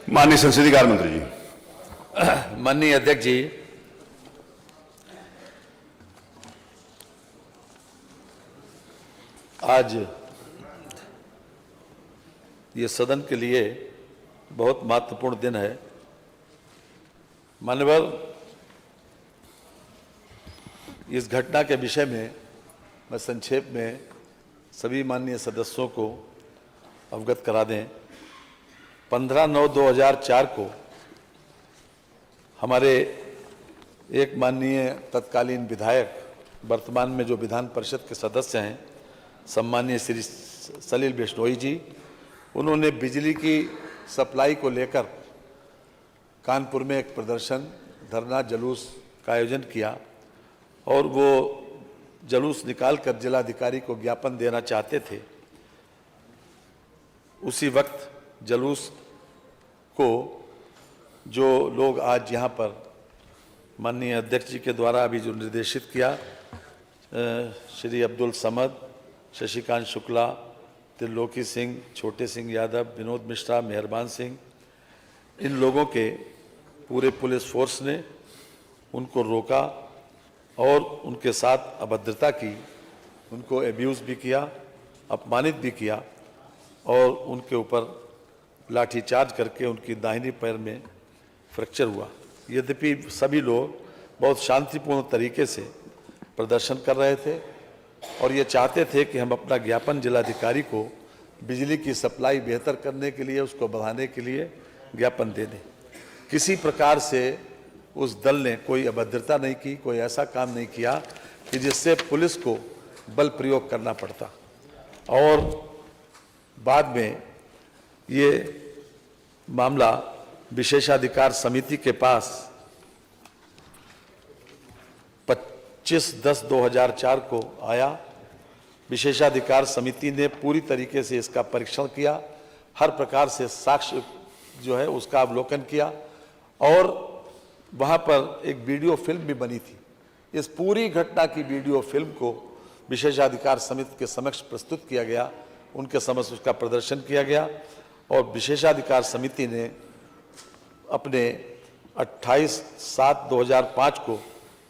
माननीय संसदीय कार्य मंत्री जी। माननीय अध्यक्ष जी, आज ये सदन के लिए बहुत महत्वपूर्ण दिन है। माननीय इस घटना के विषय में मैं संक्षेप में सभी माननीय सदस्यों को अवगत करा दें। 15/9/2004 को हमारे एक माननीय तत्कालीन विधायक, वर्तमान में जो विधान परिषद के सदस्य हैं, सम्माननीय श्री सलिल बिश्नोई जी, उन्होंने बिजली की सप्लाई को लेकर कानपुर में एक प्रदर्शन, धरना, जुलूस का आयोजन किया और वो जुलूस निकालकर जिलाधिकारी को ज्ञापन देना चाहते थे। उसी वक्त जुलूस को जो लोग आज यहाँ पर माननीय अध्यक्ष जी के द्वारा अभी जो निर्देशित किया, श्री अब्दुल समद, शशिकांत शुक्ला, त्रिलोकी सिंह, छोटे सिंह यादव, विनोद मिश्रा, मेहरबान सिंह, इन लोगों के पूरे पुलिस फोर्स ने उनको रोका और उनके साथ अभद्रता की, उनको एब्यूज़ भी किया, अपमानित भी किया और उनके ऊपर लाठीचार्ज करके उनकी दाहिनी पैर में फ्रैक्चर हुआ। यद्यपि सभी लोग बहुत शांतिपूर्ण तरीके से प्रदर्शन कर रहे थे और ये चाहते थे कि हम अपना ज्ञापन जिलाधिकारी को बिजली की सप्लाई बेहतर करने के लिए, उसको बढ़ाने के लिए ज्ञापन दे दें। किसी प्रकार से उस दल ने कोई अभद्रता नहीं की, कोई ऐसा काम नहीं किया कि जिससे पुलिस को बल प्रयोग करना पड़ता। और बाद में ये मामला विशेषाधिकार समिति के पास 25/10/2004 को आया। विशेषाधिकार समिति ने पूरी तरीके से इसका परीक्षण किया, हर प्रकार से साक्ष्य जो है उसका अवलोकन किया और वहाँ पर एक वीडियो फिल्म भी बनी थी। इस पूरी घटना की वीडियो फिल्म को विशेषाधिकार समिति के समक्ष प्रस्तुत किया गया, उनके समक्ष उसका प्रदर्शन किया गया और विशेषाधिकार समिति ने अपने 28/7/2005 को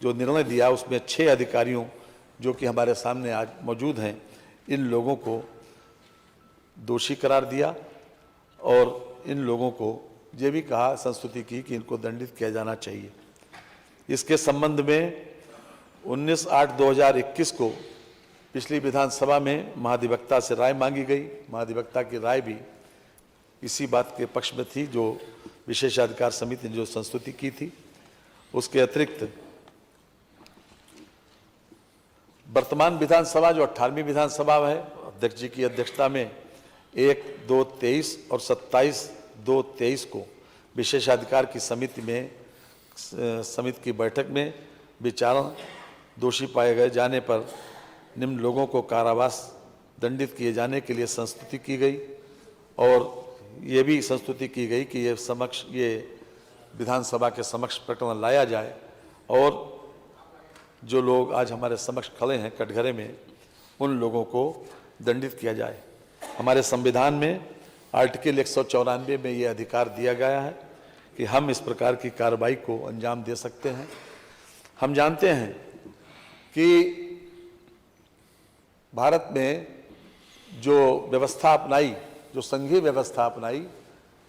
जो निर्णय दिया, उसमें 6 अधिकारियों जो कि हमारे सामने आज मौजूद हैं, इन लोगों को दोषी करार दिया और इन लोगों को ये भी कहा, संस्तुति की कि इनको दंडित किया जाना चाहिए। इसके संबंध में 19/8/2021 को पिछली विधानसभा में महाधिवक्ता से राय मांगी गई। महाधिवक्ता की राय भी इसी बात के पक्ष में थी जो विशेषाधिकार समिति ने जो संस्तुति की थी। उसके अतिरिक्त वर्तमान विधानसभा जो 18वीं विधानसभा है, अध्यक्ष जी की अध्यक्षता में 1/2/23 और 27/2/23 को विशेषाधिकार की समिति की बैठक में विचारण दोषी पाए जाने पर निम्न लोगों को कारावास दंडित किए जाने के लिए संस्तुति की गई और ये भी संस्तुति की गई कि ये विधानसभा के समक्ष प्रकरण लाया जाए और जो लोग आज हमारे समक्ष खड़े हैं कटघरे में, उन लोगों को दंडित किया जाए। हमारे संविधान में आर्टिकल 194 में ये अधिकार दिया गया है कि हम इस प्रकार की कार्रवाई को अंजाम दे सकते हैं। हम जानते हैं कि भारत में जो व्यवस्था अपनाई, जो संघीय व्यवस्था अपनाई,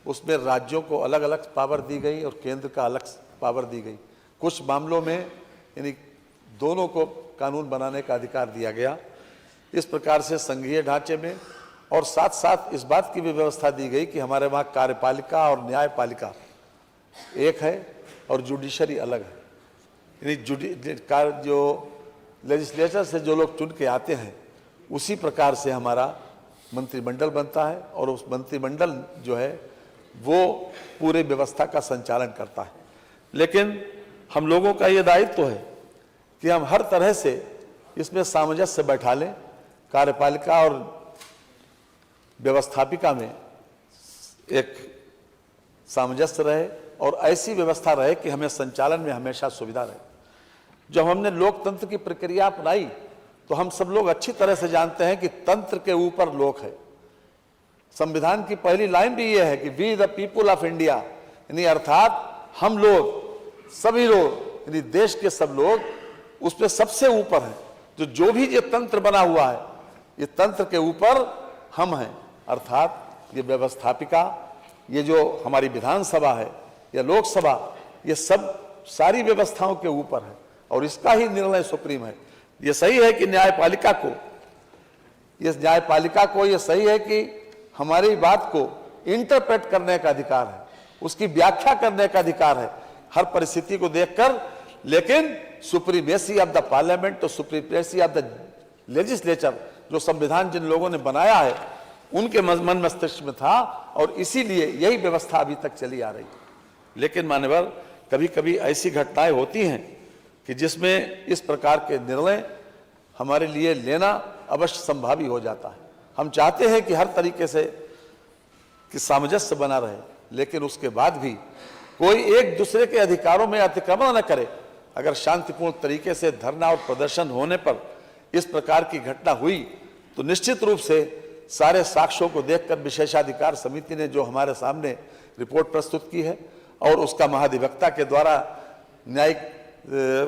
उसमें राज्यों को अलग अलग पावर दी गई और केंद्र का अलग पावर दी गई। कुछ मामलों में यानी दोनों को कानून बनाने का अधिकार दिया गया। इस प्रकार से संघीय ढांचे में और साथ साथ इस बात की भी व्यवस्था दी गई कि हमारे वहाँ कार्यपालिका और न्यायपालिका एक है और जुडिशरी अलग है। यानी जो लेजिस्लेचर से जो लोग चुन के आते हैं, उसी प्रकार से हमारा मंत्रिमंडल बनता है और उस मंत्रिमंडल जो है वो पूरे व्यवस्था का संचालन करता है। लेकिन हम लोगों का ये दायित्व है कि हम हर तरह से इसमें सामंजस्य बैठा लें, कार्यपालिका और व्यवस्थापिका में एक सामंजस्य रहे और ऐसी व्यवस्था रहे कि हमें संचालन में हमेशा सुविधा रहे। जब हमने लोकतंत्र की प्रक्रिया अपनाई तो हम सब लोग अच्छी तरह से जानते हैं कि तंत्र के ऊपर लोक है। संविधान की पहली लाइन भी ये है कि we the people of India, यानी अर्थात हम लोग, सभी लोग, यानी देश के सब लोग उस पर सबसे ऊपर है। जो भी ये तंत्र बना हुआ है, ये तंत्र के ऊपर हम हैं, अर्थात ये व्यवस्थापिका, ये जो हमारी विधानसभा है या लोकसभा, ये सब सारी व्यवस्थाओं के ऊपर है और इसका ही निर्णय सुप्रीम है। ये सही है कि न्यायपालिका को ये सही है कि हमारी बात को इंटरप्रेट करने का अधिकार है, उसकी व्याख्या करने का अधिकार है हर परिस्थिति को देखकर, लेकिन सुप्रीमेसी ऑफ द पार्लियामेंट, तो सुप्रीमेसी ऑफ द लेजिस्लेचर, जो संविधान जिन लोगों ने बनाया है उनके मन मस्तिष्क में था और इसीलिए यही व्यवस्था अभी तक चली आ रही है। लेकिन मान्यवर, कभी कभी ऐसी घटनाएं होती हैं कि जिसमें इस प्रकार के निर्णय हमारे लिए लेना अवश्य संभावी हो जाता है। हम चाहते हैं कि हर तरीके से कि सामंजस्य बना रहे, लेकिन उसके बाद भी कोई एक दूसरे के अधिकारों में अतिक्रमण न करे। अगर शांतिपूर्ण तरीके से धरना और प्रदर्शन होने पर इस प्रकार की घटना हुई तो निश्चित रूप से सारे साक्ष्यों को देखकर विशेषाधिकार समिति ने जो हमारे सामने रिपोर्ट प्रस्तुत की है और उसका महाधिवक्ता के द्वारा न्यायिक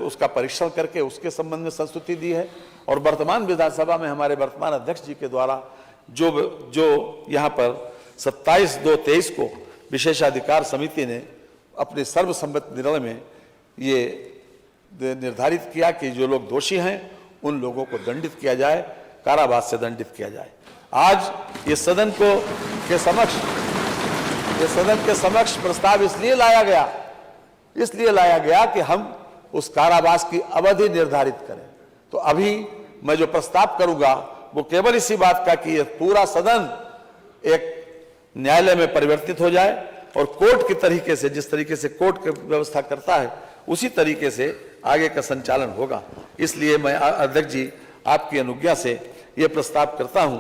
उसका परीक्षण करके उसके संबंध में संस्तुति दी है और वर्तमान विधानसभा में हमारे वर्तमान अध्यक्ष जी के द्वारा जो यहाँ पर 27/2/23 को विशेषाधिकार समिति ने अपने सर्वसम्मत निर्णय में ये निर्धारित किया कि जो लोग दोषी हैं उन लोगों को दंडित किया जाए, कारावास से दंडित किया जाए। आज ये सदन के समक्ष प्रस्ताव इसलिए लाया गया कि हम उस कारावास की अवधि निर्धारित करें। तो अभी मैं जो प्रस्ताव करूंगा वो केवल इसी बात का कि ये पूरा सदन एक न्यायालय में परिवर्तित हो जाए और कोर्ट की तरीके से, जिस तरीके से कोर्ट की व्यवस्था करता है उसी तरीके से आगे का संचालन होगा। इसलिए मैं अध्यक्ष जी आपकी अनुज्ञा से ये प्रस्ताव करता हूं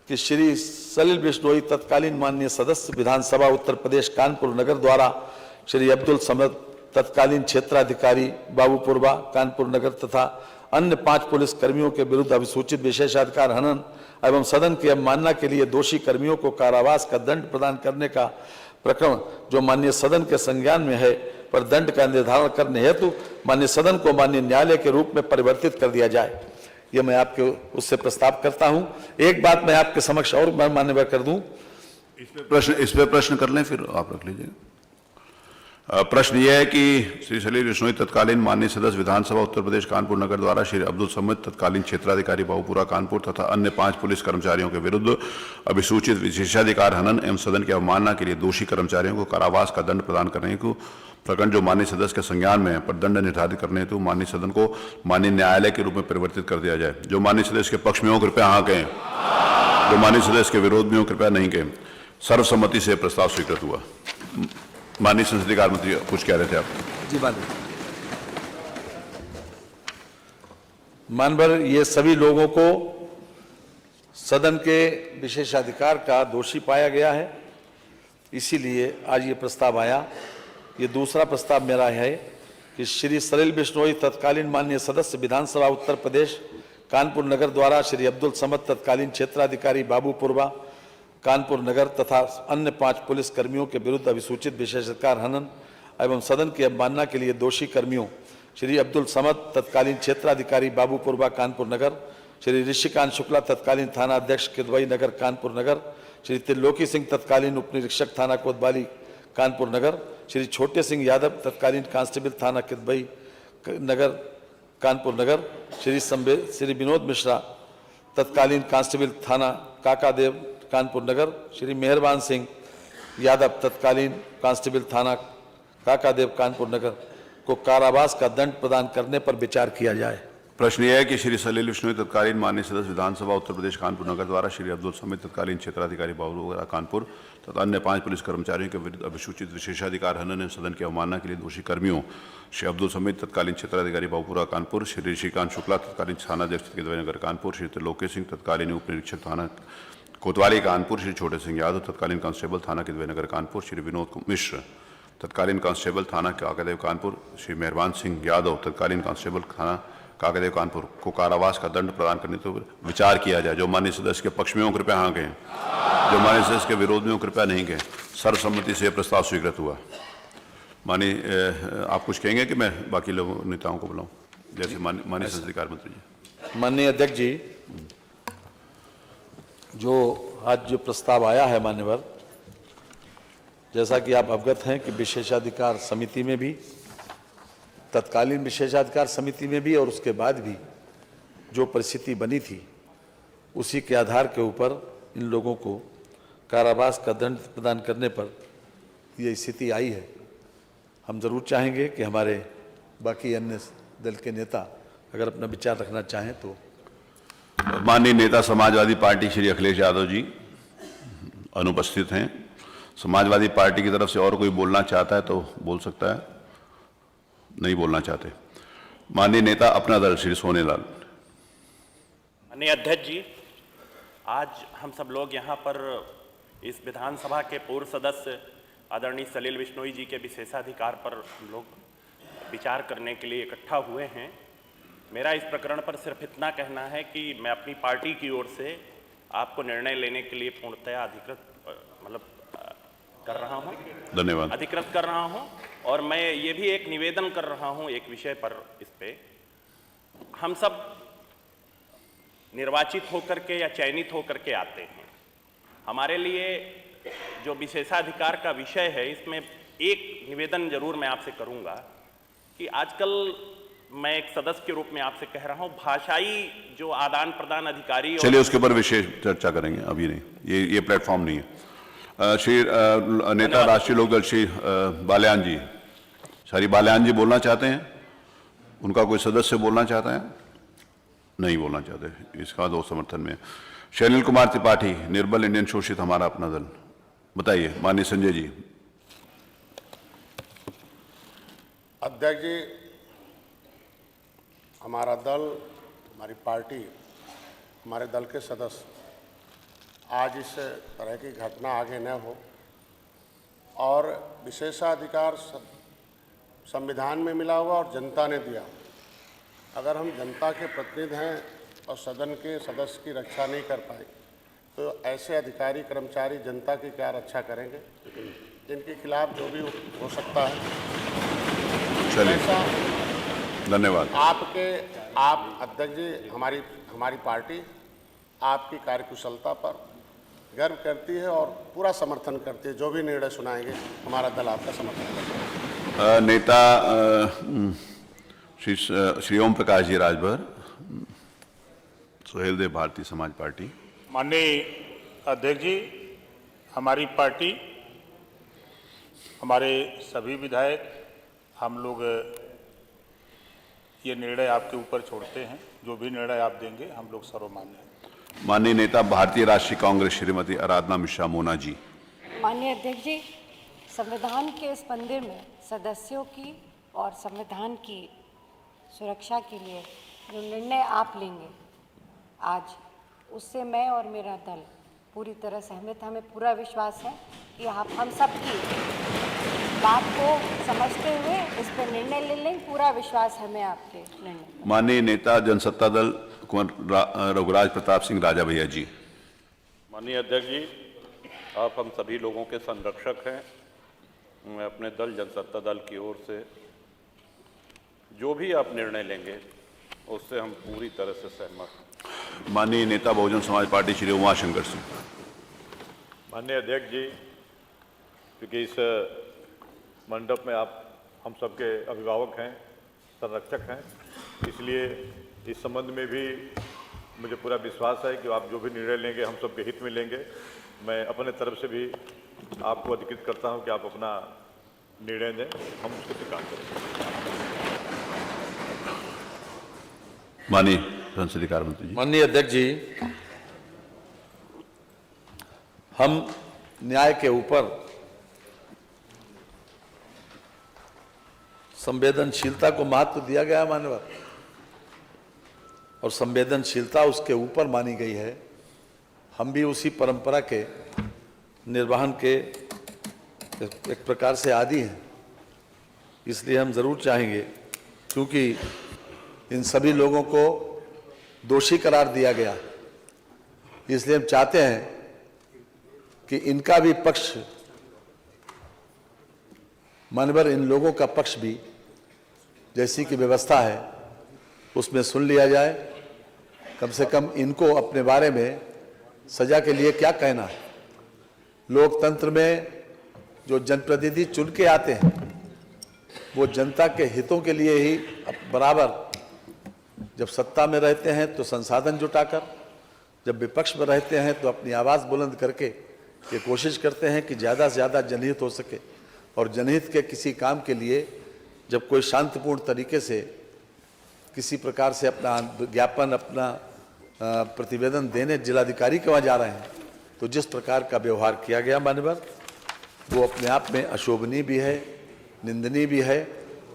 कि श्री सलिल बिश्नोई तत्कालीन माननीय सदस्य विधानसभा उत्तर प्रदेश कानपुर नगर द्वारा श्री अब्दुल समद तत्कालीन क्षेत्राधिकारी बाबूपुरवा कानपुर नगर तथा अन्य 5 पुलिस कर्मियों के विरुद्ध अभिसूचित विशेषाधिकार हनन एवं सदन की अवमानना के लिए दोषी कर्मियों को कारावास का दंड प्रदान करने का प्रकरण जो माननीय सदन के संज्ञान में है पर दंड का निर्धारण करने हेतु माननीय सदन को माननीय न्यायालय के रूप में परिवर्तित कर दिया जाए। ये मैं आपके उससे प्रस्ताव करता हूं। एक बात मैं आपके समक्ष और मान्यवर कर दूं, इस पे प्रश्न कर लें, फिर आप रख लीजिए। प्रश्न यह है कि श्री सलील बिश्नोई तत्कालीन माननीय सदस्य विधानसभा उत्तर प्रदेश कानपुर नगर द्वारा श्री अब्दुल समद तत्कालीन क्षेत्राधिकारी बाबूपुरा कानपुर तथा अन्य 5 पुलिस कर्मचारियों के विरुद्ध अभिसूचित विशेषाधिकार हनन एवं सदन की अवमानना के लिए दोषी कर्मचारियों को कारावास का दंड प्रदान करने को प्रकरण जो माननीय सदस्य के संज्ञान में है पर दंड निर्धारित करने हेतु माननीय सदन को माननीय न्यायालय के रूप में परिवर्तित कर दिया जाए। जो माननीय सदस्य के पक्ष में हो कृपया हाँ कहें, जो माननीय सदस्य के विरोध में हो कृपया नहीं कहें। सर्वसम्मति से प्रस्ताव स्वीकृत हुआ। माननीय संसदीय कार्य मंत्री कुछ कह रहे थे आप? जी मानवर, ये सभी लोगों को सदन के विशेषाधिकार का दोषी पाया गया है, इसीलिए आज ये प्रस्ताव आया। ये दूसरा प्रस्ताव मेरा है कि श्री सलिल बिश्नोई तत्कालीन माननीय सदस्य विधानसभा उत्तर प्रदेश कानपुर नगर द्वारा श्री अब्दुल समद तत्कालीन क्षेत्राधिकारी बाबूपुरवा कानपुर नगर तथा अन्य 5 पुलिस कर्मियों के विरुद्ध अभिसूचित विशेषाधिकार हनन एवं सदन की अवमानना के लिए दोषी कर्मियों श्री अब्दुल समद तत्कालीन क्षेत्राधिकारी बाबूपुरवा कानपुर नगर, श्री ऋषिकांत शुक्ला तत्कालीन थाना अध्यक्ष किदवई नगर कानपुर नगर, श्री त्रिलोकी सिंह तत्कालीन उप निरीक्षक थाना कोतवाली कानपुर नगर, श्री छोटे सिंह यादव तत्कालीन कांस्टेबल थाना किदवई नगर कानपुर नगर, श्री विनोद मिश्रा तत्कालीन कांस्टेबल थाना काकादेव कानपुर नगर, श्री मेहरबान सिंह यादव तत्कालीन कांस्टेबल थाना काकादेव कानपुर नगर को कारावास का दंड प्रदान करने पर विचार किया जाए। प्रश्न यह है कि श्री सलील बिश्नोई तत्कालीन माननीय सदस्य विधानसभा उत्तर प्रदेश कानपुर नगर द्वारा श्री अब्दुल समद तत्कालीन क्षेत्राधिकारी बाबूपुरा कानपुर तथा अन्य 5 पुलिस कर्मचारियों के विरुद्ध अभिसूचित विशेषाधिकार हनन एवं सदन की अवमानना के लिए दोषी कर्मियों श्री अब्दुल समद तत्कालीन क्षेत्राधिकारी बाबूपुरा कानपुर, श्री ऋषिकांत शुक्ला तत्कालीन थानाध्यक्ष किदवई नगर कानपुर, श्री त्रिलोकी सिंह तत्कालीन उप निरीक्षक थाना कोतवाली कानपुर, श्री छोटे सिंह यादव तत्कालीन कांस्टेबल थाना किदवई नगर कानपुर, श्री विनोद मिश्र तत्कालीन कांस्टेबल थाना काकादेव कानपुर, श्री मेहरबान सिंह यादव तत्कालीन कांस्टेबल थाना काकादेव कानपुर को कारावास का दंड प्रदान करने पर विचार किया जाए। जो माननीय सदस्य के पक्ष में हो कृपया हाँ कहें, जो माननीय सदस्य के विरोध में हो कृपया नहीं कहें। सर्वसम्मति से यह प्रस्ताव स्वीकृत हुआ। माननीय आप कुछ कहेंगे कि मैं बाकी लोगों नेताओं को बुलाऊं? जैसे माननीय संसदीय कार्य मंत्री जी। माननीय अध्यक्ष जी, जो आज जो प्रस्ताव आया है मान्यवर, जैसा कि आप अवगत हैं कि विशेषाधिकार समिति में भी, तत्कालीन विशेषाधिकार समिति में भी और उसके बाद भी जो परिस्थिति बनी थी, उसी के आधार के ऊपर इन लोगों को कारावास का दंड प्रदान करने पर ये स्थिति आई है। हम जरूर चाहेंगे कि हमारे बाकी अन्य दल के नेता अगर अपना विचार रखना चाहें तो। माननीय नेता समाजवादी पार्टी श्री अखिलेश यादव जी अनुपस्थित हैं। समाजवादी पार्टी की तरफ से और कोई बोलना चाहता है तो बोल सकता है, नहीं बोलना चाहते। माननीय नेता अपना दल श्री सोनेलाल। माननीय अध्यक्ष जी, आज हम सब लोग यहाँ पर इस विधानसभा के पूर्व सदस्य आदरणीय सलील बिश्नोई जी के विशेषाधिकार पर हम लोग विचार करने के लिए इकट्ठा हुए हैं। मेरा इस प्रकरण पर सिर्फ इतना कहना है कि मैं अपनी पार्टी की ओर से आपको निर्णय लेने के लिए पूर्णतया कर रहा हूँ। धन्यवाद। अधिकृत कर रहा हूँ। और मैं ये भी एक निवेदन कर रहा हूँ एक विषय पर, इस पे हम सब निर्वाचित होकर के या चयनित होकर के आते हैं। हमारे लिए जो विशेषाधिकार का विषय है, इसमें एक निवेदन जरूर मैं आपसे करूंगा कि आजकल मैं एक सदस्य के रूप में आपसे कह रहा हूं, भाषाई जो आदान प्रदान अधिकारी। चलिए उसके ऊपर विशेष चर्चा करेंगे, अभी नहीं, ये प्लेटफॉर्म नहीं है। श्री नेता राष्ट्रीय लोकदल श्री बाल्यान जी, श्री बाल्यान जी बोलना चाहते हैं? उनका कोई सदस्य बोलना चाहता है? नहीं बोलना चाहते, इसका दो समर्थन में। शैलिल कुमार त्रिपाठी, निर्बल इंडियन शोषित हमारा अपना दल, बताइए। माननीय संजय जी। अध्यक्ष जी, हमारा दल, हमारी पार्टी, हमारे दल के सदस्य आज इस तरह की घटना आगे न हो, और विशेषाधिकार संविधान में मिला हुआ और जनता ने दिया। अगर हम जनता के प्रतिनिधि हैं और सदन के सदस्य की रक्षा नहीं कर पाए तो ऐसे अधिकारी कर्मचारी जनता की क्या रक्षा करेंगे? इनके खिलाफ जो भी हो सकता है। चलिए, धन्यवाद। आप अध्यक्ष जी, हमारी पार्टी आपकी कार्यकुशलता पर गर्व करती है और पूरा समर्थन करती है। जो भी निर्णय सुनाएंगे हमारा दल आपका समर्थन करता है। नेता श्री ओम प्रकाश जी राजभर, सुहेल देव, भारतीय समाज पार्टी। माननीय अध्यक्ष जी, हमारी पार्टी, हमारे सभी विधायक, हम लोग ये निर्णय आपके ऊपर छोड़ते हैं। जो भी निर्णय आप देंगे हम लोग सर्वमान्य हैं। माननीय नेता भारतीय राष्ट्रीय कांग्रेस श्रीमती आराधना मिश्रा मोना जी। माननीय अध्यक्ष जी, संविधान के इस मंदिर में सदस्यों की और संविधान की सुरक्षा के लिए जो निर्णय आप लेंगे आज, उससे मैं और मेरा दल पूरी तरह सहमत। हमें पूरा विश्वास है कि आप हम सब की बात को समझते हुए इस पर निर्णय ले लें। पूरा विश्वास है हमें आपके निर्णय। माननीय नेता जनसत्ता दल कुंवर रघुराज प्रताप सिंह राजा भैया जी। माननीय अध्यक्ष जी, आप हम सभी लोगों के संरक्षक हैं। मैं अपने दल जनसत्ता दल की ओर से जो भी आप निर्णय लेंगे उससे हम पूरी तरह से सहमत हैं। माननीय नेता बहुजन समाज पार्टी श्री उमाशंकर सिंह। माननीय अध्यक्ष जी, क्योंकि इस मंडप में आप हम सबके अभिभावक हैं, संरक्षक हैं, इसलिए इस संबंध में भी मुझे पूरा विश्वास है कि आप जो भी निर्णय लेंगे हम सबके हित में लेंगे। मैं अपने तरफ से भी आपको अधिकृत करता हूं कि आप अपना निर्णय दें, हम उसको स्वीकार करेंगे। माननीय संसदीय कार्य मंत्री जी। माननीय अध्यक्ष जी, हम न्याय के ऊपर संवेदनशीलता को महत्व दिया गया है मान्यवर, और संवेदनशीलता उसके ऊपर मानी गई है। हम भी उसी परंपरा के निर्वहन के एक प्रकार से आदी हैं। इसलिए हम जरूर चाहेंगे, क्योंकि इन सभी लोगों को दोषी करार दिया गया, इसलिए हम चाहते हैं कि इनका भी पक्ष, मानवर इन लोगों का पक्ष भी जैसी कि व्यवस्था है उसमें सुन लिया जाए। कम से कम इनको अपने बारे में सजा के लिए क्या कहना है। लोकतंत्र में जो जनप्रतिनिधि चुन के आते हैं वो जनता के हितों के लिए ही बराबर, जब सत्ता में रहते हैं तो संसाधन जुटाकर, जब विपक्ष में रहते हैं तो अपनी आवाज़ बुलंद करके ये कोशिश करते हैं कि ज़्यादा से ज़्यादा जनहित हो सके। और जनहित के किसी काम के लिए जब कोई शांतिपूर्ण तरीके से किसी प्रकार से अपना ज्ञापन, अपना प्रतिवेदन देने जिलाधिकारी के वहाँ जा रहे हैं, तो जिस प्रकार का व्यवहार किया गया मानवर, वो अपने आप में अशोभनीय भी है, निंदनीय भी है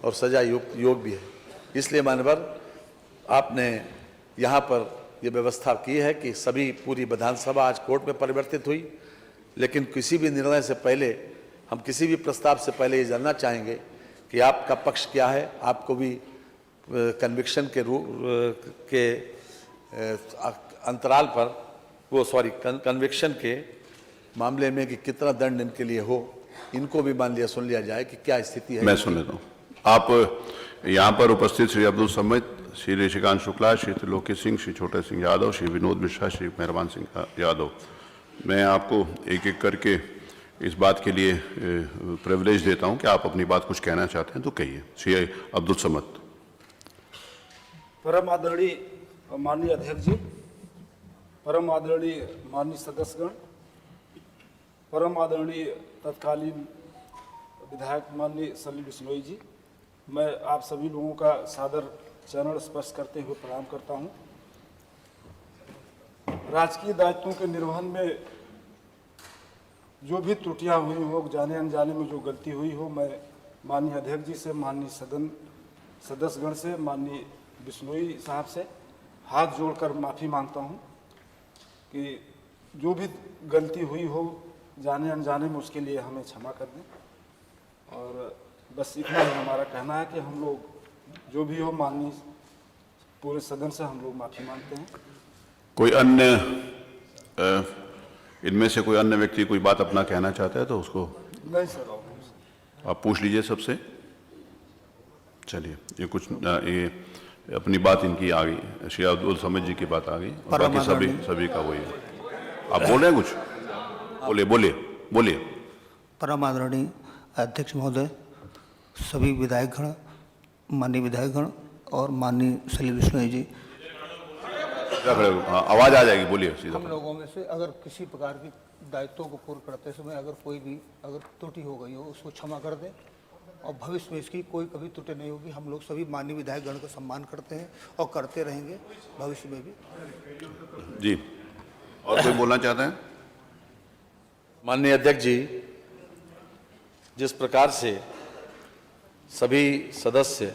और सजा योग भी है। इसलिए मानवर आपने यहाँ पर ये व्यवस्था की है कि सभी पूरी विधानसभा आज कोर्ट में परिवर्तित हुई, लेकिन किसी भी निर्णय से पहले, हम किसी भी प्रस्ताव से पहले ये जानना चाहेंगे कि आपका पक्ष क्या है। आपको भी कन्विक्शन के के अंतराल पर कन्विक्शन के मामले में कि कितना दंड इनके लिए हो, इनको भी मान लिया, सुन लिया जाए कि क्या स्थिति है। मैं सुन लेता हूँ। आप यहाँ पर उपस्थित श्री अब्दुल समद, श्री ऋषिकांत शुक्ला, श्री त्रिलोकी सिंह, श्री छोटे सिंह यादव, श्री विनोद मिश्रा, श्री मेहरबान सिंह यादव, मैं आपको एक एक करके इस बात के लिए प्रिविलेज देता हूं कि आप अपनी बात कुछ कहना चाहते हैं तो कहिए। श्री अब्दुल समद। परम आदरणीय माननीय अध्यक्ष जी, परम आदरणीय माननीय सदस्यगण, परम आदरणीय तत्कालीन विधायक माननीय सलील बिश्नोई जी, मैं आप सभी लोगों का सादर चरण स्पर्श करते हुए प्रणाम करता हूं। राजकीय दायित्वों के निर्वहन में जो भी त्रुटियां हुई हो, जाने अनजाने में जो गलती हुई हो, मैं माननीय अध्यक्ष जी से, माननीय सदन सदस्यगण से, माननीय बिश्नोई साहब से हाथ जोड़कर माफ़ी मांगता हूं कि जो भी गलती हुई हो जाने अनजाने में, उसके लिए हमें क्षमा कर दें। और बस इतना ही हमारा कहना है कि हम लोग जो भी हो, माननीय पूरे सदन से हम लोग माफ़ी मांगते हैं। कोई अन्य इनमें से कोई अन्य व्यक्ति कोई बात अपना कहना चाहता है तो उसको? नहीं सर, आप पूछ लीजिए सबसे। चलिए, ये कुछ ये अपनी बात इनकी आ गई, श्री अब्दुल समद जी की बात आ गई और बाकी सभी का वही है। आप बोल रहे हैं कुछ? बोलिए। परम आदरणीय अध्यक्ष महोदय, सभी विधायकगण, माननीय विधायकगण और माननीय सलील बिश्नोई जी, आवाज आ जाएगी, बोलिए सीधा। हम लोगों में से अगर किसी प्रकार की दायित्वों को पूर्ण करते समय अगर कोई भी त्रुटि हो गई हो, उसको क्षमा कर दें और भविष्य में इसकी कोई कभी त्रुटि नहीं होगी। हम लोग सभी माननीय विधायकगण का सम्मान करते हैं और करते रहेंगे भविष्य में भी। जी, और कोई बोलना चाहते हैं? माननीय अध्यक्ष जी, जिस प्रकार से सभी सदस्य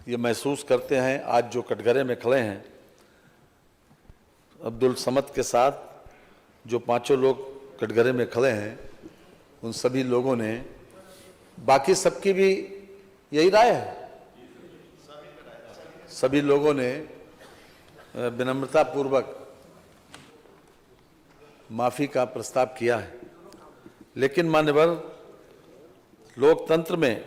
ये महसूस करते हैं, आज जो कटघरे में खड़े हैं, अब्दुल समद के साथ जो पांचों लोग कटघरे में खड़े हैं, उन सभी लोगों ने, बाकी सबकी भी यही राय है, सभी लोगों ने विनम्रता पूर्वक माफी का प्रस्ताव किया है। लेकिन मान्यवर, लोकतंत्र में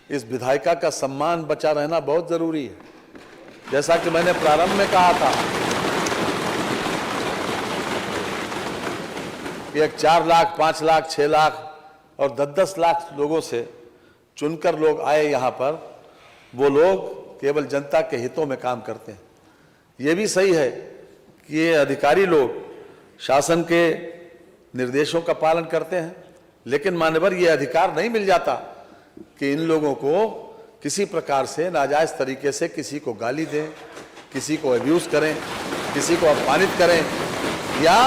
इस विधायिका का सम्मान बचा रहना बहुत जरूरी है। जैसा कि मैंने प्रारंभ में कहा था कि एक 4 लाख, 5 लाख, 6 लाख और 10-10 लाख लोगों से चुनकर लोग आए यहाँ पर, वो लोग केवल जनता के हितों में काम करते हैं। ये भी सही है कि ये अधिकारी लोग शासन के निर्देशों का पालन करते हैं, लेकिन मान्यवर ये अधिकार नहीं मिल जाता कि इन लोगों को किसी प्रकार से नाजायज तरीके से किसी को गाली दें, किसी को अब्यूज करें, किसी को अपमानित करें या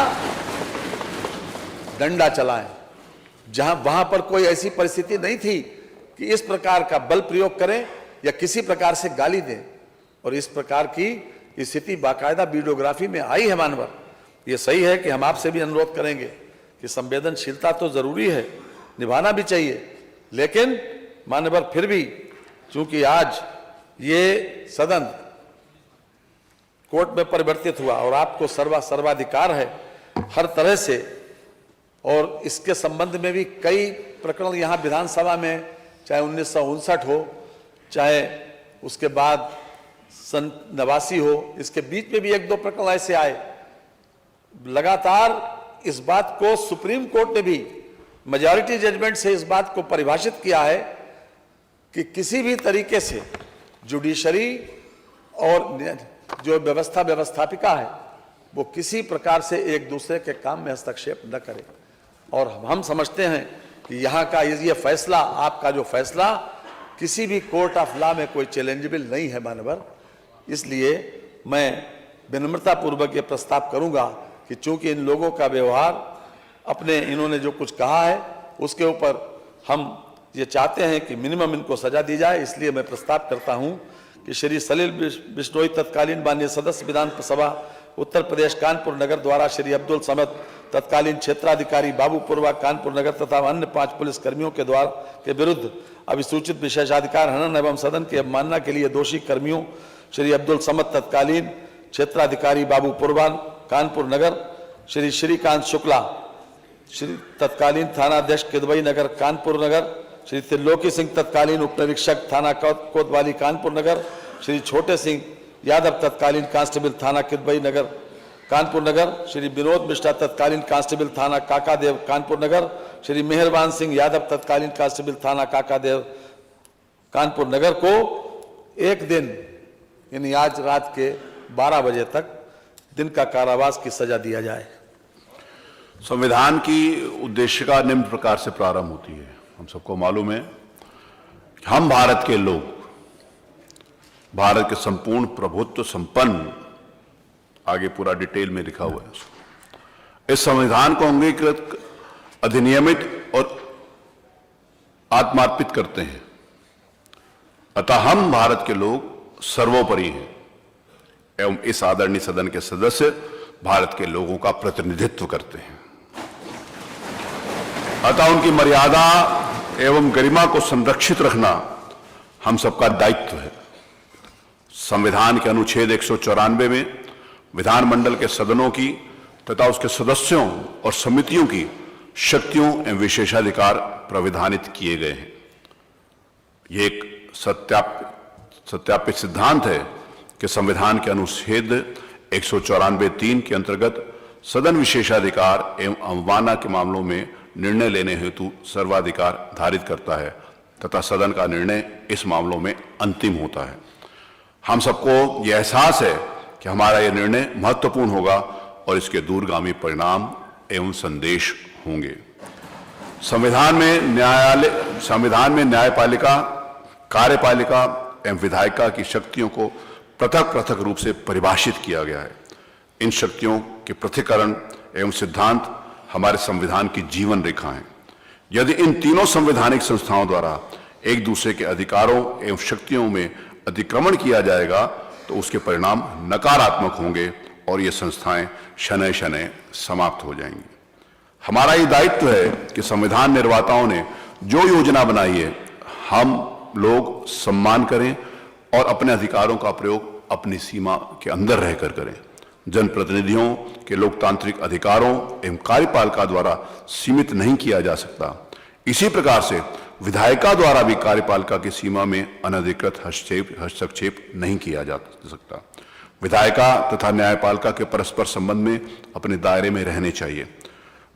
डंडा चलाएं। जहां वहां पर कोई ऐसी परिस्थिति नहीं थी कि इस प्रकार का बल प्रयोग करें या किसी प्रकार से गाली दें, और इस प्रकार की स्थिति बाकायदा वीडियोग्राफी में आई है। मानवर, ये सही है कि हम आपसे भी अनुरोध करेंगे कि संवेदनशीलता तो जरूरी है, निभाना भी चाहिए, लेकिन मान्यवर फिर भी चूंकि आज ये सदन कोर्ट में परिवर्तित हुआ और आपको सर्वाधिकार है हर तरह से। और इसके संबंध में भी कई प्रकरण यहाँ विधानसभा में, चाहे 1959 हो, चाहे उसके बाद सन 89 हो, इसके बीच में भी 1-2 प्रकरण ऐसे आए। लगातार इस बात को सुप्रीम कोर्ट ने भी मेजॉरिटी जजमेंट से इस बात को परिभाषित किया है कि किसी भी तरीके से जुडिशरी और जो व्यवस्थापिका है वो किसी प्रकार से एक दूसरे के काम में हस्तक्षेप न करे। और हम समझते हैं कि यहाँ का ये फैसला, आपका जो फैसला किसी भी कोर्ट ऑफ लॉ में कोई चैलेंजेबल नहीं है मानवर। इसलिए मैं विनम्रता पूर्वक ये प्रस्ताव करूंगा कि चूंकि इन लोगों का व्यवहार, अपने इन्होंने जो कुछ कहा है उसके ऊपर हम ये चाहते हैं कि मिनिमम इनको सजा दी जाए। इसलिए मैं प्रस्ताव करता हूं कि श्री सलील बिश्नोई तत्कालीन माननीय सदस्य विधानसभा उत्तर प्रदेश कानपुर नगर द्वारा श्री अब्दुल समद तत्कालीन क्षेत्राधिकारी बाबूपुरवा कानपुर नगर तथा अन्य 5 पुलिस कर्मियों के के विरुद्ध अभिसूचित विशेषाधिकार हनन एवं सदन की अवमानना के लिए दोषी कर्मियों श्री अब्दुल समद तत्कालीन क्षेत्राधिकारी बाबूपुरवा कानपुर नगर, श्री श्रीकांत शुक्ला श्री तत्कालीन थानाध्यक्ष किदवई नगर कानपुर नगर, श्री त्रिलोकी सिंह तत्कालीन उप निरीक्षक थाना कोतवाली कानपुर नगर, श्री छोटे सिंह यादव तत्कालीन कांस्टेबल थाना किदवई नगर कानपुर नगर, श्री विनोद मिश्रा तत्कालीन कांस्टेबल थाना काकादेव कानपुर नगर, श्री मेहरबान सिंह यादव तत्कालीन कांस्टेबल थाना काकादेव कानपुर नगर को 1 दिन यानी आज रात के 12 बजे तक दिन का कारावास की सजा दिया जाए। संविधान की उद्देशिका निम्न प्रकार से प्रारंभ होती है। हम सबको मालूम है कि हम भारत के लोग, भारत के संपूर्ण प्रभुत्व संपन्न, आगे पूरा डिटेल में लिखा हुआ है, इस संविधान को अंगीकृत, अधिनियमित और आत्मार्पित करते हैं। अतः हम भारत के लोग सर्वोपरि हैं एवं इस आदरणीय सदन के सदस्य भारत के लोगों का प्रतिनिधित्व करते हैं। अतः उनकी मर्यादा एवं गरिमा को संरक्षित रखना हम सबका दायित्व है। संविधान के अनुच्छेद 194 में विधानमंडल के सदनों की तथा उसके सदस्यों और समितियों की शक्तियों एवं विशेषाधिकार प्राविधानित किए गए हैं। यह एक सत्यापित सिद्धांत है कि संविधान के अनुच्छेद 194(3) के अंतर्गत सदन विशेषाधिकार एवं अवमानना के मामलों में निर्णय लेने हेतु सर्वाधिकार धारित करता है तथा सदन का निर्णय इस मामलों में अंतिम होता है। हम सबको यह एहसास है कि हमारा यह निर्णय महत्वपूर्ण होगा और इसके दूरगामी परिणाम एवं संदेश होंगे। संविधान में न्यायपालिका, कार्यपालिका एवं विधायिका की शक्तियों को पृथक पृथक रूप से परिभाषित किया गया है। इन शक्तियों के पृथक्करण एवं सिद्धांत हमारे संविधान की जीवन रेखा हैं। यदि इन तीनों संवैधानिक संस्थाओं द्वारा एक दूसरे के अधिकारों एवं शक्तियों में अतिक्रमण किया जाएगा तो उसके परिणाम नकारात्मक होंगे और ये संस्थाएं शनय शनय समाप्त हो जाएंगी। हमारा ये दायित्व है कि संविधान निर्माताओं ने जो योजना बनाई है हम लोग सम्मान करें और अपने अधिकारों का प्रयोग अपनी सीमा के अंदर रहकर करें। जनप्रतिनिधियों के लोकतांत्रिक अधिकारों एवं कार्यपालिका द्वारा सीमित नहीं किया जा सकता। इसी प्रकार से विधायिका द्वारा भी कार्यपालिका की सीमा में अनधिकृत हस्तक्षेप नहीं किया जा सकता। विधायिका तथा न्यायपालिका के परस्पर संबंध में अपने दायरे में रहने चाहिए।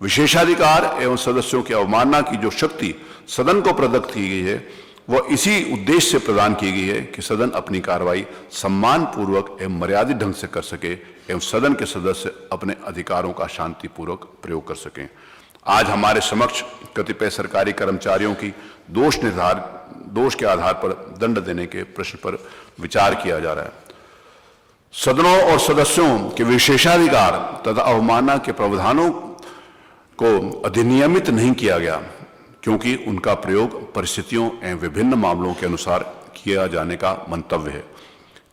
विशेषाधिकार एवं सदस्यों की अवमानना की जो शक्ति सदन को प्रदत्त की गई है वह इसी उद्देश्य से प्रदान की गई है कि सदन अपनी कार्रवाई सम्मान पूर्वक एवं मर्यादित ढंग से कर सके एवं सदन के सदस्य अपने अधिकारों का शांतिपूर्वक प्रयोग कर सकें। आज हमारे समक्ष कतिपय सरकारी कर्मचारियों की दोष के आधार पर दंड देने के प्रश्न पर विचार किया जा रहा है। सदनों और सदस्यों के विशेषाधिकार तथा अवमानना के प्रावधानों को अधिनियमित नहीं किया गया क्योंकि उनका प्रयोग परिस्थितियों एवं विभिन्न मामलों के अनुसार किया जाने का मंतव्य है।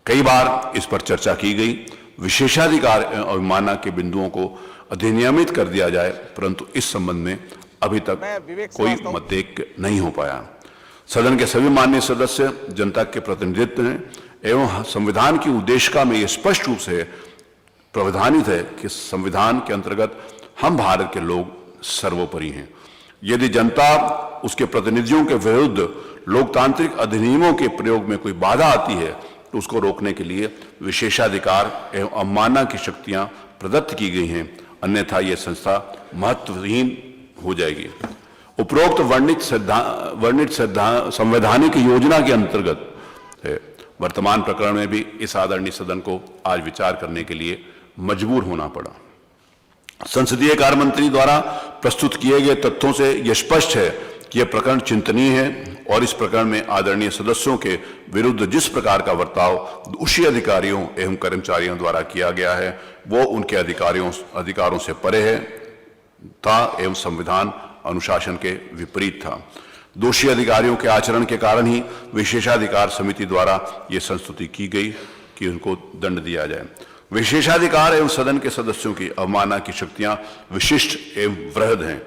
कई बार इस पर चर्चा की गई। विशेषाधिकार एवं अवमानना के बिंदुओं को अधिनियमित कर दिया जाए, परंतु इस संबंध में अभी तक कोई मध्यस्थता नहीं हो पाया। सदन के सभी माननीय सदस्य जनता के प्रतिनिधित्व हैं एवं संविधान की उद्देशिका में यह स्पष्ट रूप से प्रावधानित है कि संविधान के अंतर्गत हम भारत के लोग सर्वोपरि हैं। यदि जनता उसके प्रतिनिधियों के विरुद्ध लोकतांत्रिक अधिनियमों के प्रयोग में कोई बाधा आती है तो उसको रोकने के लिए विशेषाधिकार एवं अवमानना की शक्तियां प्रदत्त की गई हैं, अन्यथा यह संस्था महत्वहीन हो जाएगी। उपरोक्त वर्णित संवैधानिक योजना के अंतर्गत है। वर्तमान प्रकरण में भी इस आदरणीय सदन को आज विचार करने के लिए मजबूर होना पड़ा। संसदीय कार्य मंत्री द्वारा प्रस्तुत किए गए तथ्यों से यह स्पष्ट है कि यह प्रकरण चिंतनीय है और इस प्रकरण में आदरणीय सदस्यों के विरुद्ध जिस प्रकार का बर्ताव दोषी अधिकारियों एवं कर्मचारियों द्वारा किया गया है वो उनके अधिकारों से परे है था एवं संविधान अनुशासन के विपरीत था। दोषी अधिकारियों के आचरण के कारण ही विशेषाधिकार समिति द्वारा यह संस्तुति की गई कि उनको दंड दिया जाए। विशेषाधिकार एवं सदन के सदस्यों की अवमानना की शक्तियां विशिष्ट एवं वृहद हैं।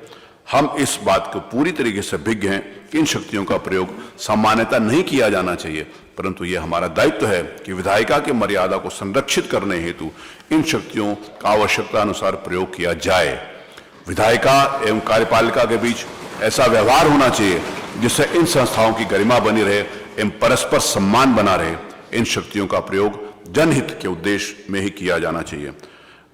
हम इस बात को पूरी तरीके से भिज्ञ हैं कि इन शक्तियों का प्रयोग सामान्यतः नहीं किया जाना चाहिए, परंतु यह हमारा दायित्व है कि विधायिका की मर्यादा को संरक्षित करने हेतु इन शक्तियों का आवश्यकता अनुसार प्रयोग किया जाए। विधायिका एवं कार्यपालिका के बीच ऐसा व्यवहार होना चाहिए जिससे इन संस्थाओं की गरिमा बनी रहे एवं परस्पर सम्मान बना रहे। इन शक्तियों का प्रयोग जनहित के उद्देश्य में ही किया जाना चाहिए।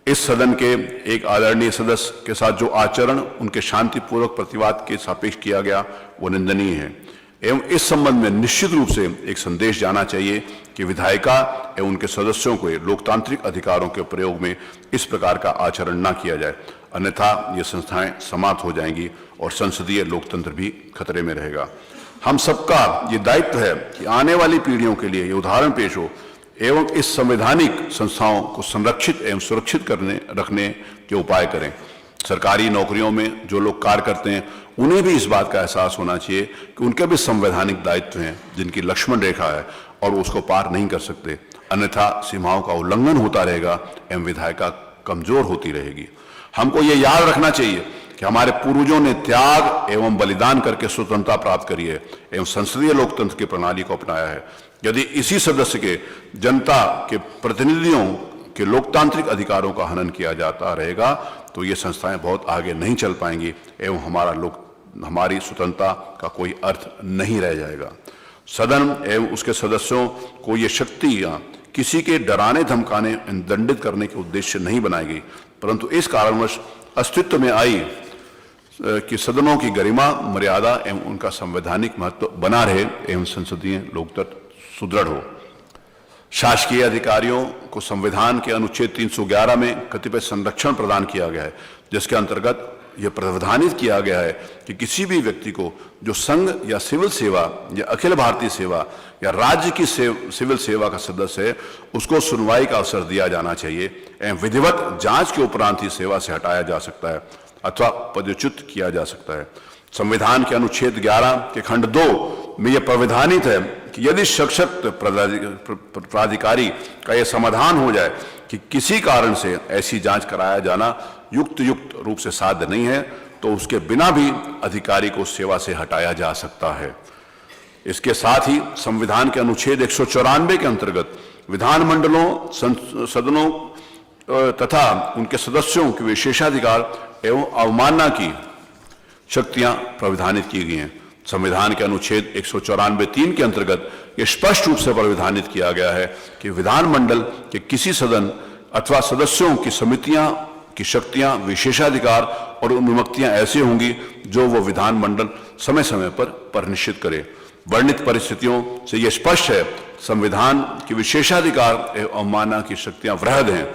इस सदन के एक आदरणीय सदस्य के साथ जो आचरण उनके शांतिपूर्वक प्रतिवाद के सापेक्ष किया गया वो निंदनीय है एवं इस संबंध में निश्चित रूप से एक संदेश जाना चाहिए कि विधायिका एवं उनके सदस्यों को लोकतांत्रिक अधिकारों के प्रयोग में इस प्रकार का आचरण न किया जाए, अन्यथा ये संस्थाएं समाप्त हो जाएंगी और संसदीय लोकतंत्र भी खतरे में रहेगा। हम सबका ये दायित्व है कि आने वाली पीढ़ियों के लिए ये उदाहरण पेश हो एवं इस संवैधानिक संस्थाओं को संरक्षित एवं सुरक्षित रखने के उपाय करें। सरकारी नौकरियों में जो लोग कार्य करते हैं उन्हें भी इस बात का एहसास होना चाहिए कि उनके भी संवैधानिक दायित्व हैं जिनकी लक्ष्मण रेखा है और उसको पार नहीं कर सकते, अन्यथा सीमाओं का उल्लंघन होता रहेगा एवं विधायिका कमजोर होती रहेगी। हमको ये याद रखना चाहिए कि हमारे पूर्वजों ने त्याग एवं बलिदान करके स्वतंत्रता प्राप्त करी है एवं संसदीय लोकतंत्र की प्रणाली को अपनाया है। यदि इसी सदस्य के जनता के प्रतिनिधियों के लोकतांत्रिक अधिकारों का हनन किया जाता रहेगा तो ये संस्थाएं बहुत आगे नहीं चल पाएंगी एवं हमारी स्वतंत्रता का कोई अर्थ नहीं रह जाएगा। सदन एवं उसके सदस्यों को ये शक्तियां किसी के डराने धमकाने दंडित करने के उद्देश्य नहीं बनाई गई, परंतु इस कारणवश अस्तित्व में आई कि सदनों की गरिमा मर्यादा एवं उनका संवैधानिक महत्व बना रहे एवं संसदीय लोकतंत्र सुदृढ़ हो। शासकीय अधिकारियों को संविधान के अनुच्छेद 311 में कतिपय संरक्षण प्रदान किया गया है, जिसके अंतर्गत यह प्रावधानित किया गया है कि किसी भी व्यक्ति को जो संघ या सिविल सेवा या अखिल भारतीय सेवा या राज्य की सिविल सेवा का सदस्य है उसको सुनवाई का अवसर दिया जाना चाहिए एवं विधिवत जांच के उपरांत ही सेवा से हटाया जा सकता है अथवा पदच्युत किया जा सकता है। संविधान के अनुच्छेद 11 के खंड 2 में यह प्रावधानित है कि यदि सशक्त प्राधिकारी का यह समाधान हो जाए कि किसी कारण से ऐसी जांच कराया जाना युक्त रूप से साध्य नहीं है तो उसके बिना भी अधिकारी को सेवा से हटाया जा सकता है। इसके साथ ही संविधान के अनुच्छेद 194 के अंतर्गत विधानमंडलों सदनों तथा उनके सदस्यों के विशेषाधिकार एवं अवमानना की शक्तियां प्रावधानित की गई हैं। संविधान के अनुच्छेद 194(3) के अंतर्गत यह स्पष्ट रूप से प्रावधानित किया गया है कि विधानमंडल के किसी सदन अथवा सदस्यों की समितियां की शक्तियां विशेषाधिकार और अनुमतियां ऐसी होंगी जो वो विधानमंडल समय समय पर निश्चित करे। वर्णित परिस्थितियों से यह स्पष्ट है संविधान की विशेषाधिकार एवं अवमानना की शक्तियां वृहद हैं।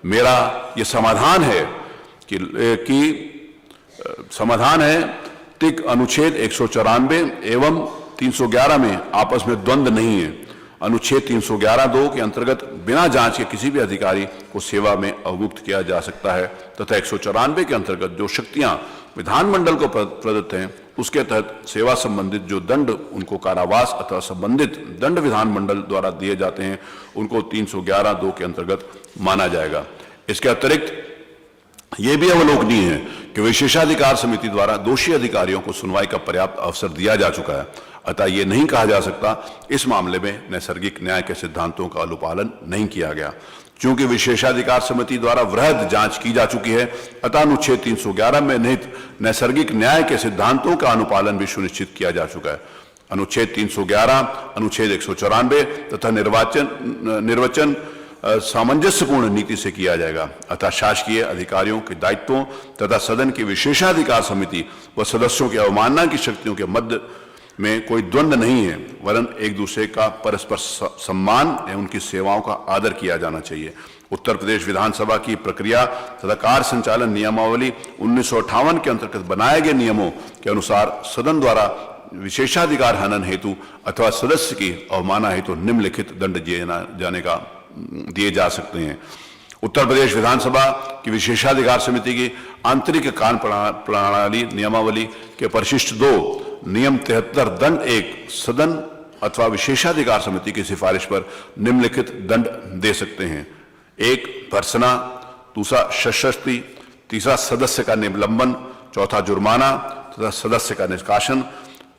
मेरा यह समाधान है कि समाधान है टिक अनुच्छेद 194 एवं 311 में आपस में द्वंद्व नहीं है। अनुच्छेद 311(2) के अंतर्गत बिना जांच के किसी भी अधिकारी को सेवा में अवमुक्त किया जा सकता है तथा 194 के अंतर्गत जो शक्तियां विधानमंडल को प्रदत्त हैं उसके तहत सेवा संबंधित जो दंड उनको कारावास अथवा संबंधित दंड विधानमंडल द्वारा दिए जाते हैं उनको 311(2) के अंतर्गत माना जाएगा। इसके अतिरिक्त यह भी अवलोकनीय है कि विशेषाधिकार समिति द्वारा दोषी अधिकारियों को सुनवाई का पर्याप्त अवसर दिया जा चुका है। अतः यह नहीं कहा जा सकता इस मामले में नैसर्गिक न्याय के सिद्धांतों का अनुपालन नहीं किया गया। चूंकि विशेषाधिकार समिति द्वारा वृहद जांच की जा चुकी है, अतः अनुच्छेद 311 में निहित नैसर्गिक न्याय के सिद्धांतों का अनुपालन भी सुनिश्चित किया जा चुका है। अनुच्छेद 311, अनुच्छेद 194 तथा निर्वचन सामंजस्यपूर्ण नीति से किया जाएगा। अतः शासकीय अधिकारियों के दायित्वों तथा सदन की विशेषाधिकार समिति व सदस्यों की अवमानना की शक्तियों के मध्य में कोई द्वंद्व नहीं है, वरन एक दूसरे का परस्पर सम्मान एवं उनकी सेवाओं का आदर किया जाना चाहिए। उत्तर प्रदेश विधानसभा की प्रक्रिया तथा कार्य संचालन नियमावली 1958 के अंतर्गत बनाए गए नियमों के अनुसार सदन द्वारा विशेषाधिकार हनन हेतु अथवा सदस्य की अवमानना हेतु निम्नलिखित दंड दिए जा सकते हैं। उत्तर प्रदेश विधानसभा की विशेषाधिकार समिति की आंतरिक कार्य प्रणाली नियमावली के परिशिष्ट 2 नियम 73 दंड 1 सदन अथवा विशेषाधिकार समिति की सिफारिश पर निम्नलिखित दंड दे सकते हैं। 1 भर्त्सना, दूसरा शस्त्री, तीसरा सदस्य का निलंबन, चौथा जुर्माना तथा सदस्य का निष्कासन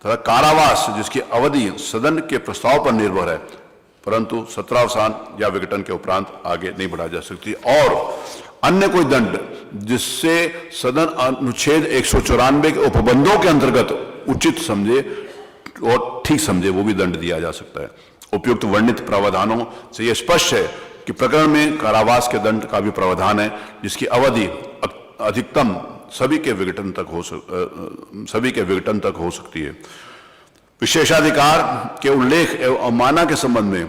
तथा कारावास जिसकी अवधि सदन के प्रस्ताव पर निर्भर है, परंतु सत्रावसान या विघटन के उपरांत आगे नहीं बढ़ा जा सकती। और अन्य कोई दंड जिससे सदन अनुच्छेद 194 के उपबंधों के अंतर्गत उचित समझे और ठीक समझे वो भी दंड दिया जा सकता है। उपयुक्त वर्णित प्रावधानों से यह स्पष्ट है कि प्रकरण में कारावास के दंड का भी प्रावधान है, जिसकी अवधि अधिकतम सभी के विघटन तक हो सकती है। विशेषाधिकार के उल्लेख एवं अवमानना के संबंध में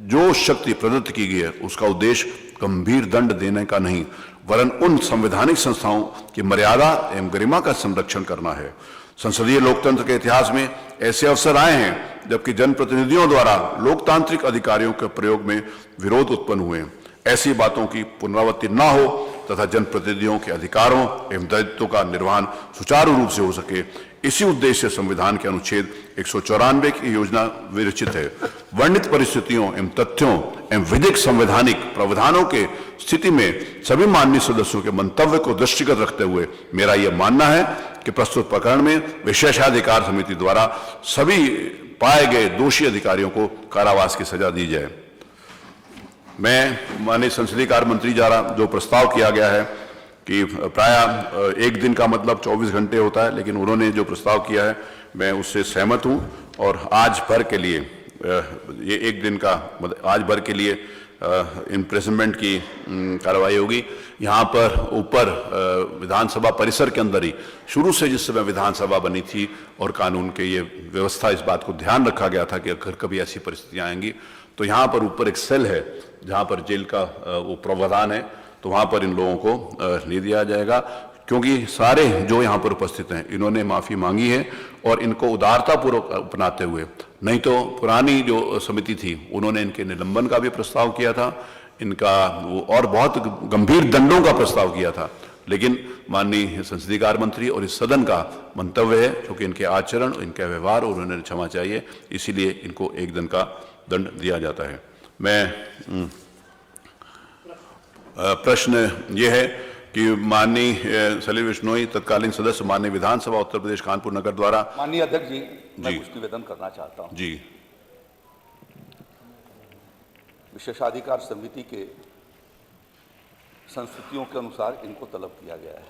जो शक्ति प्रदत्त की गई है उसका उद्देश्य गंभीर दंड देने का नहीं, वरन उन संवैधानिक संस्थाओं की मर्यादा एवं गरिमा का संरक्षण करना है। संसदीय लोकतंत्र के इतिहास में ऐसे अवसर आए हैं जबकि जनप्रतिनिधियों द्वारा लोकतांत्रिक अधिकारियों के प्रयोग में विरोध उत्पन्न हुए। ऐसी बातों की पुनरावृत्ति न हो तथा जनप्रतिनिधियों के अधिकारों एवं दायित्वों का निर्वहन सुचारू रूप से हो सके, इसी उद्देश्य से संविधान के अनुच्छेद 194 की योजना विरचित है। वर्णित परिस्थितियों एवं तथ्यों एवं विधिक संवैधानिक प्रावधानों के स्थिति में सभी माननीय सदस्यों के मंतव्य को दृष्टिगत रखते हुए मेरा यह मानना है कि प्रस्तुत प्रकरण में विशेषाधिकार समिति द्वारा सभी पाए गए दोषी अधिकारियों को कारावास की सजा दी जाए। मैं माननीय संसदीय कार्य मंत्री द्वारा जो प्रस्ताव किया गया है कि प्रायः एक दिन का मतलब 24 घंटे होता है, लेकिन उन्होंने जो प्रस्ताव किया है मैं उससे सहमत हूं और आज भर के लिए ये एक दिन का मतलब आज भर के लिए इम्प्रिजनमेंट की कार्रवाई होगी। यहाँ पर ऊपर विधानसभा परिसर के अंदर ही शुरू से जिस समय विधानसभा बनी थी और कानून के ये व्यवस्था इस बात को ध्यान रखा गया था कि अगर कभी ऐसी परिस्थितियाँ आएंगी तो यहाँ पर ऊपर एक सेल है जहाँ पर जेल का वो प्रावधान है, तो वहाँ पर इन लोगों को ले दिया जाएगा। क्योंकि सारे जो यहाँ पर उपस्थित हैं इन्होंने माफ़ी मांगी है और इनको उदारतापूर्वक अपनाते हुए, नहीं तो पुरानी जो समिति थी उन्होंने इनके निलंबन का भी प्रस्ताव किया था, इनका वो और बहुत गंभीर दंडों का प्रस्ताव किया था, लेकिन माननीय संसदीय कार्य मंत्री और इस सदन का मंतव्य है क्योंकि इनके आचरण, इनके व्यवहार और उन्हें क्षमा चाहिए, इसीलिए इनको एक दिन का दंड दिया जाता है। मैं प्रश्न ये है कि माननीय सलील बिश्नोई तत्कालीन सदस्य माननीय विधानसभा उत्तर प्रदेश कानपुर नगर द्वारा। माननीय अध्यक्ष जी, मैं कुछ निवेदन करना चाहता हूं। जी। विशेषाधिकार समिति के संस्तुतियों के अनुसार इनको तलब किया गया है।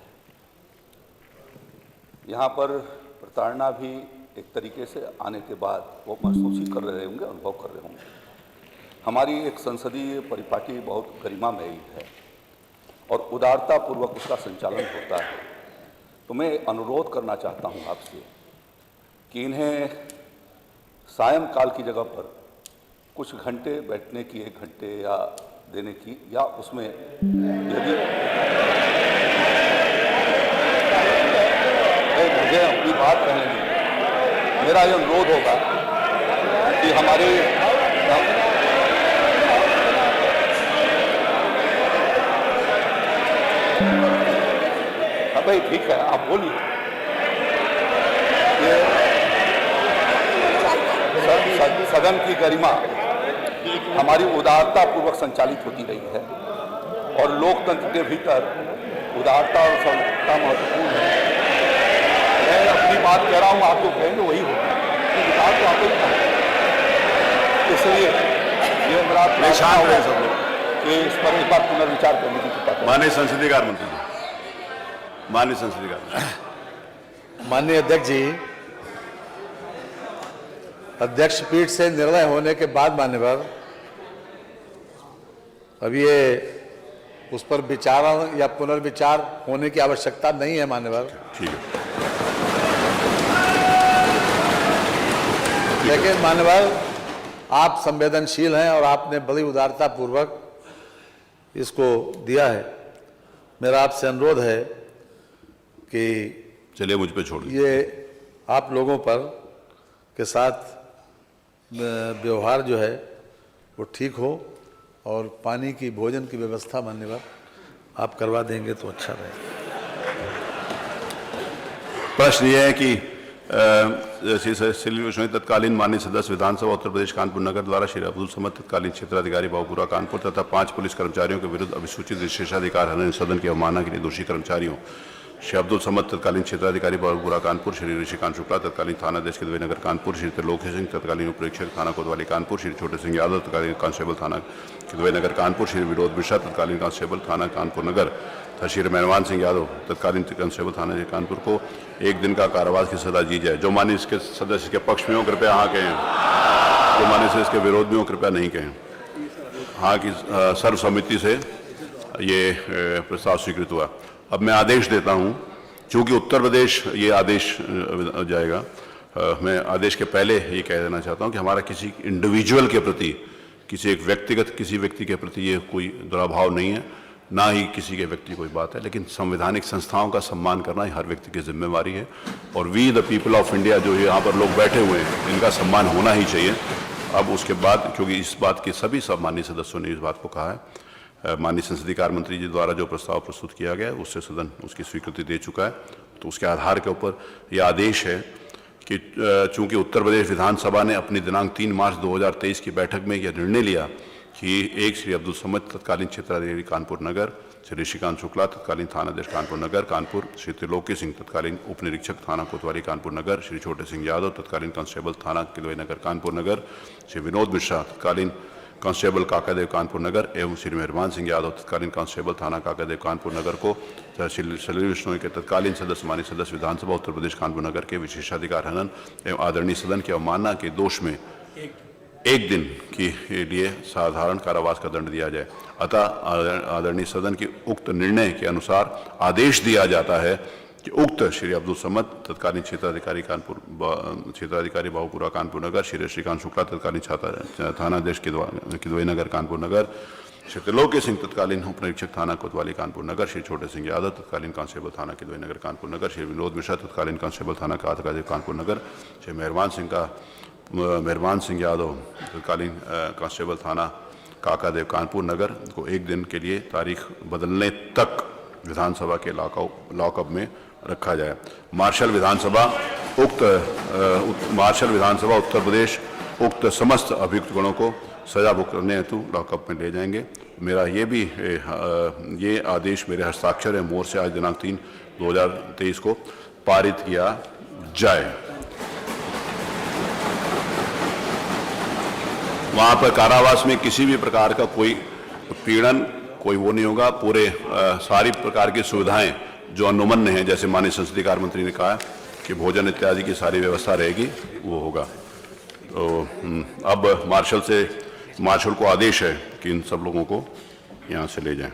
यहाँ पर प्रताड़ना भी एक तरीके से आने के बाद वो महसूस ही कर रहे होंगे, अनुभव कर रहे होंगे। हमारी एक संसदीय परिपाटी बहुत गरिमामयी है और उदारतापूर्वक उसका संचालन होता है। तो मैं अनुरोध करना चाहता हूं आपसे कि इन्हें सायंकाल की जगह पर कुछ घंटे बैठने की, 1 घंटे या देने की, या उसमें यदि मुझे अपनी बात कहने दी, मेरा यह अनुरोध होगा कि हमारे भाई ठीक है, आप बोलिए। सदन की गरिमा हमारी उदारता पूर्वक संचालित होती रही है और लोकतंत्र के भीतर उदारता और सौम्यता महत्वपूर्ण है। मैं अपनी बात कह रहा हूँ, आप जो कहेंगे वही होगा, तो विकास तो आपको ही करना है। इसलिए ये मेरा शांत रहे सब लोग। कि इस पर एक बार पुनर्विचार करने की कृपा करें। माननीय संसदीय कार्य मंत्री जी, माननीय संसदीय कार्य मंत्री। माननीय अध्यक्ष जी, अध्यक्ष पीठ से निर्णय होने के बाद मान्यवर अब ये उस पर विचार या पुनर्विचार होने की आवश्यकता नहीं है मान्यवर। ठीक है। लेकिन मान्यवर आप संवेदनशील हैं और आपने बड़ी उदारता पूर्वक इसको दिया है। मेरा आपसे अनुरोध है कि चलिए मुझ पे छोड़ दीजिए। ये आप लोगों पर के साथ व्यवहार जो है वो ठीक हो और पानी की भोजन की व्यवस्था मान्यवर आप करवा देंगे तो अच्छा रहेगा। प्रश्न ये है कि श्री सलील बिश्नोई तत्कालीन माननीय सदस्य विधानसभा उत्तर प्रदेश कानपुर नगर द्वारा श्री अब्दुल समद तत्कालीन क्षेत्राधिकारी बाबूपुरा कानपुर तथा 5 पुलिस कर्मचारियों के विरुद्ध अभिसूचित विशेषाधिकार हनन सदन की अवमानना के लिए दोषी कर्मचारियों श्री अब्दुल समद तत्कालीन क्षेत्राधिकारी बाबूपुरा कानपुर, श्री ऋषिकांत शुक्ला तत्कालीन थानाध्यक्ष किदवई नगर कानपुर, श्री त्रिलोक सिंह तत्कालीन उपरीक्षक थाना कोतवाली कानपुर, श्री छोटे सिंह यादव तत्कालीन कांस्टेबल थाना किदवई नगर कानपुर, श्री विनोद मिश्रा तत्कालीन कांस्टेबल थाना कानपुर नगर तथा श्री मेहरबान सिंह यादव तत्कालीन कांस्टेबल थाना कानपुर को 1 दिन का कारावास की सजा दी जाए। जो माननीय इसके सदस्य के पक्ष में हो कृपया हाँ कहें, जो माननीय से इसके विरोध में हो कृपया नहीं कहें। हाँ की सर्वसम्मति से ये प्रस्ताव स्वीकृत हुआ। अब मैं आदेश देता हूं, चूंकि उत्तर प्रदेश ये आदेश जाएगा, मैं आदेश के पहले ये कह देना चाहता हूं कि हमारा किसी इंडिविजुअल के प्रति, किसी एक व्यक्तिगत किसी व्यक्ति के प्रति ये कोई दुराभाव नहीं है, ना ही किसी के व्यक्ति कोई बात है, लेकिन संवैधानिक संस्थाओं का सम्मान करना ही हर व्यक्ति की जिम्मेवारी है। और we the people of India जो यहाँ पर लोग बैठे हुए हैं, इनका सम्मान होना ही चाहिए। अब उसके बाद, क्योंकि इस बात के सभी माननीय सदस्यों ने इस बात को कहा है, माननीय संसदीय कार्य मंत्री जी द्वारा जो प्रस्ताव प्रस्तुत किया गया है उससे सदन उसकी स्वीकृति दे चुका है, तो उसके आधार के ऊपर यह आदेश है कि चूंकि उत्तर प्रदेश विधानसभा ने अपनी दिनांक 3 मार्च 2023 की बैठक में यह निर्णय लिया कि एक श्री अब्दुल समद तत्कालीन क्षेत्राधिकारी कानपुर नगर, श्री ऋषिकांत शुक्ला तत्कालीन थानाध्यक्ष कानपुर नगर कानपुर, श्री त्रिलोकी सिंह तत्कालीन उप निरीक्षक थाना कोतवाली कानपुर नगर, श्री छोटे सिंह यादव तत्कालीन कांस्टेबल थाना किदवई नगर कानपुर नगर, श्री विनोद मिश्रा तत्कालीन कांस्टेबल काकादेव कानपुर नगर एवं श्री मेहरबान सिंह यादव तत्कालीन कांस्टेबल थाना काकादेव कानपुर नगर को श्री सलील बिश्नोई के तत्कालीन सदस्य माननीय सदस्य विधानसभा उत्तर प्रदेश कानपुर नगर के विशेषाधिकार हनन एवं आदरणीय सदन की अवमानना के दोष में 1 दिन के लिए साधारण कारावास का दंड दिया जाए। अतः आदरणीय सदन के उक्त निर्णय के अनुसार आदेश दिया जाता है कि उक्त श्री अब्दुल समद तत्कालीन क्षेत्राधिकारी कानपुर क्षेत्राधिकारी बाबूपुरा कानपुर नगर, श्री श्रीकांत शुक्ला तत्कालीन थानाध्यक्ष किदवई नगर कानपुर नगर, श्री त्रिलोक सिंह तत्कालीन उप निरीक्षक थाना कोतवाली कानपुर नगर, श्री छोटे सिंह यादव तत्कालीन कांस्टेबल थाना किदवई नगर कानपुर नगर, श्री विनोद मिश्रा तत्कालीन कांस्टेबल थाना काकादेव कानपुर नगर, श्री मेहरबान सिंह यादव तत्कालीन कांस्टेबल थाना काकादेव कानपुर नगर को 1 दिन के लिए तारीख बदलने तक विधानसभा के लॉकअप में रखा जाए। मार्शल विधानसभा उत्तर प्रदेश उक्त समस्त अभियुक्त गणों को सजा भुगतने हेतु लॉकअप में ले जाएंगे। मेरा ये आदेश मेरे हस्ताक्षर है मोहर से आज दिनांक 3/2023 को पारित किया जाए। वहाँ पर कारावास में किसी भी प्रकार का कोई उत्पीड़न कोई वो नहीं होगा। पूरे सारी प्रकार की सुविधाएं जो अनुमन्य हैं, जैसे माननीय संसदीय कार्य मंत्री ने कहा कि भोजन इत्यादि की सारी व्यवस्था रहेगी, वो होगा। तो अब मार्शल को आदेश है कि इन सब लोगों को यहाँ से ले जाएं।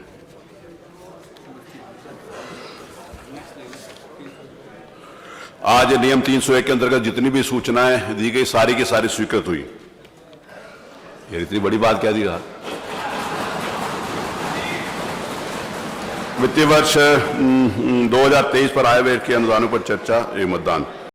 आज नियम 301 के अंतर्गत जितनी भी सूचनाएं दी गई सारी की सारी स्वीकृत हुई। ये इतनी बड़ी बात क्या दी रहा। वित्तीय वर्ष 2023 पर आय व्यय के अनुदानों पर चर्चा एवं मतदान।